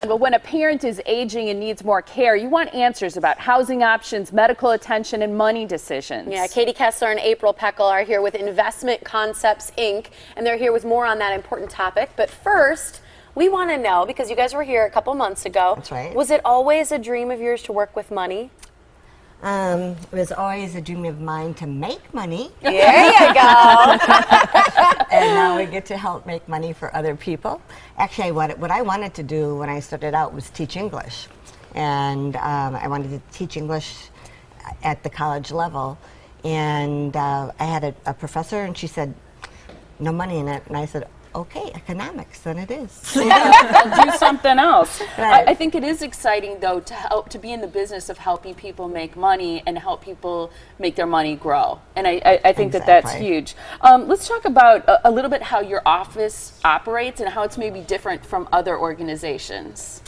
But when a parent is aging and needs more care, you want answers about housing options, medical attention, and money decisions. Yeah, Katie Kessler and April Pekel are here with Investment Concepts, Inc., and they're here with more on that important topic. But first, we want to know, because you guys were here a couple months ago. That's right. Was it always a dream of yours to work with money? It was always a dream of mine to make money. There you go. And now we get to help make money for other people. Actually, what I wanted to do when I started out was teach English. And I wanted to teach English at the college level. And I had a professor, and she said, no money in it. And I said, okay, economics, then it is. I'll do something else. Right. I think it is exciting, though, to be in the business of helping people make money and help people make their money grow. And I think that's huge. Let's talk about a little bit how your office operates and how it's maybe different from other organizations.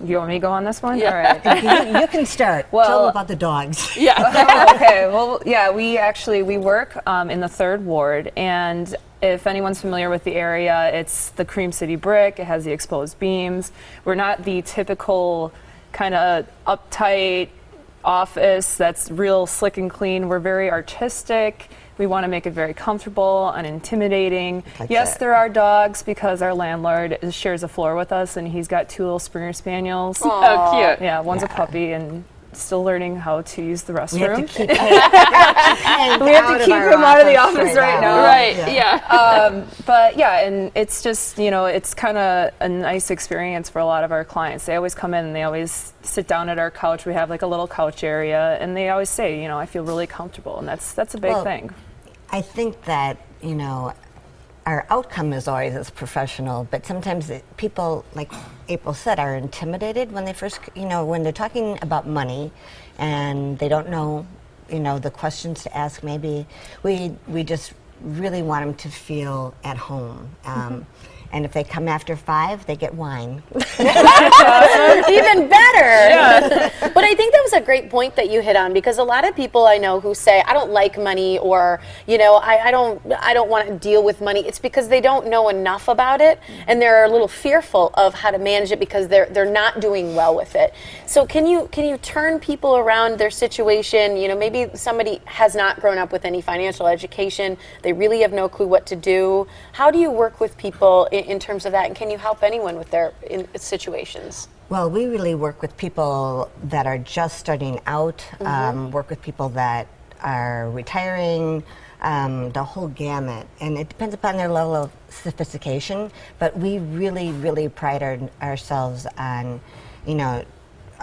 You want me to go on this one? Yeah. All right. You can start. Well, tell them about the dogs. Yeah. Okay. Well, yeah, we work in the 3rd Ward, and if anyone's familiar with the area, it's the Cream City brick. It has the exposed beams. We're not the typical kind of uptight office that's real slick and clean. We're very artistic. We want to make it very comfortable, unintimidating. Yes, there are dogs because our landlord shares a floor with us, and he's got 2 little Springer Spaniels. Oh, cute. Yeah, one's a puppy and still learning how to use the restroom. We have to keep him out of the office right now. Right, yeah. But yeah, and it's just, it's kind of a nice experience for a lot of our clients. They always come in and they always sit down at our couch. We have like a little couch area, and they always say, I feel really comfortable, and that's a big thing. I think that, our outcome is always as professional, but sometimes people, like April said, are intimidated when they first, when they're talking about money and they don't know, the questions to ask. Maybe we just really want them to feel at home. And if they come after 5, they get wine. Even better. Yeah. But I think that was a great point that you hit on, because a lot of people I know who say, I don't like money, or, I don't want to deal with money. It's because they don't know enough about it, and they're a little fearful of how to manage it because they're not doing well with it. So can you turn people around their situation? Maybe somebody has not grown up with any financial education. They really have no clue what to do. How do you work with people in terms of that, and can you help anyone with their situations? Well, we really work with people that are just starting out, work with people that are retiring, the whole gamut. And it depends upon their level of sophistication, but we really, really pride ourselves on, a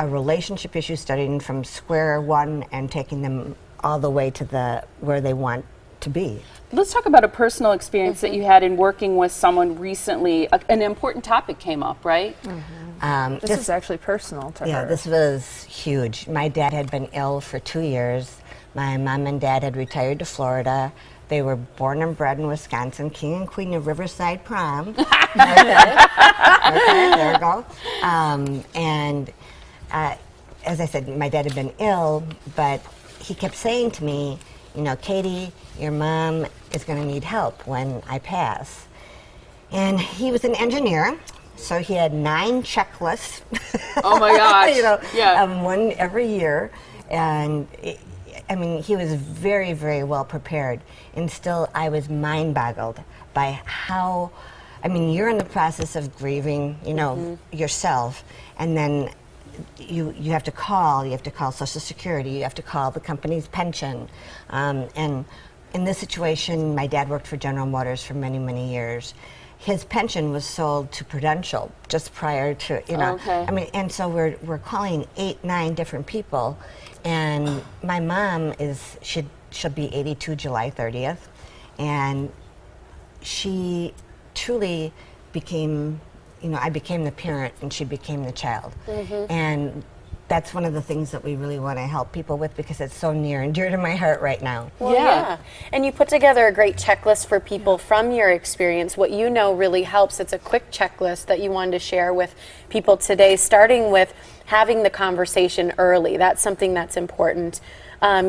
relationship issue, starting from square one and taking them all the way to where they want to be. Let's talk about a personal experience that you had in working with someone recently. An important topic came up, right? This is actually personal to her. Yeah, this was huge. My dad had been ill for 2 years. My mom and dad had retired to Florida. They were born and bred in Wisconsin, king and queen of Riverside Prom. Okay, there we go. And as I said, my dad had been ill, but he kept saying to me, Katie, your mom is going to need help when I pass. And he was an engineer, so he had 9 checklists. Oh my gosh! One every year, and he was very, very well prepared. And still, I was mind-boggled by how. You're in the process of grieving, yourself, and then you have to call Social Security, you have to call the company's pension, and in this situation, my dad worked for General Motors for many, many years. His pension was sold to Prudential just prior to, Okay. And so we're calling 8, 9 different people, and my mom she'll be 82 July 30th, and she truly became, I became the parent and she became the child. And that's one of the things that we really want to help people with, because it's so near and dear to my heart right now. Well, yeah. And you put together a great checklist for people from your experience. What really helps. It's a quick checklist that you wanted to share with people today, starting with having the conversation early. That's something that's important.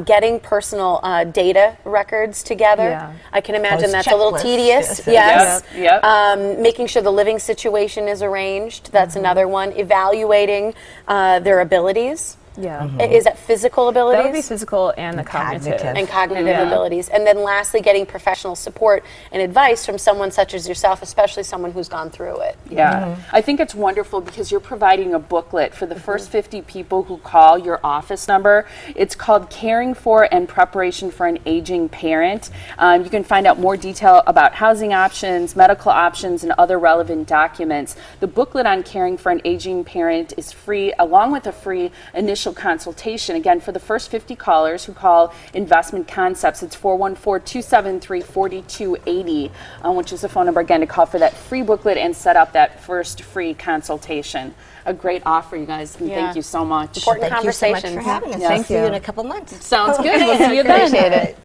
getting personal data records together. Yeah. I can imagine Those that's a little checklists. tedious. Yes. Yes. Yep. Making sure the living situation is arranged. That's another one. Evaluating their abilities. Yeah. Is that physical abilities? That would be physical and the cognitive. cognitive. And cognitive Yeah. abilities. And then lastly, getting professional support and advice from someone such as yourself, especially someone who's gone through it. Yeah, I think it's wonderful because you're providing a booklet for the first 50 people who call your office number. It's called Caring for and Preparation for an Aging Parent. You can find out more detail about housing options, medical options, and other relevant documents. The booklet on caring for an aging parent is free, along with a free initial consultation. Again, for the first 50 callers who call Investment Concepts, it's 414-273-4280, which is the phone number again to call for that free booklet and set up that first free consultation. A great offer, you guys, and Yeah. thank you so much. Important Thank you so much conversations. for having us. Yes. I'll see you in a couple months. Sounds good. We'll see you then. Appreciate it.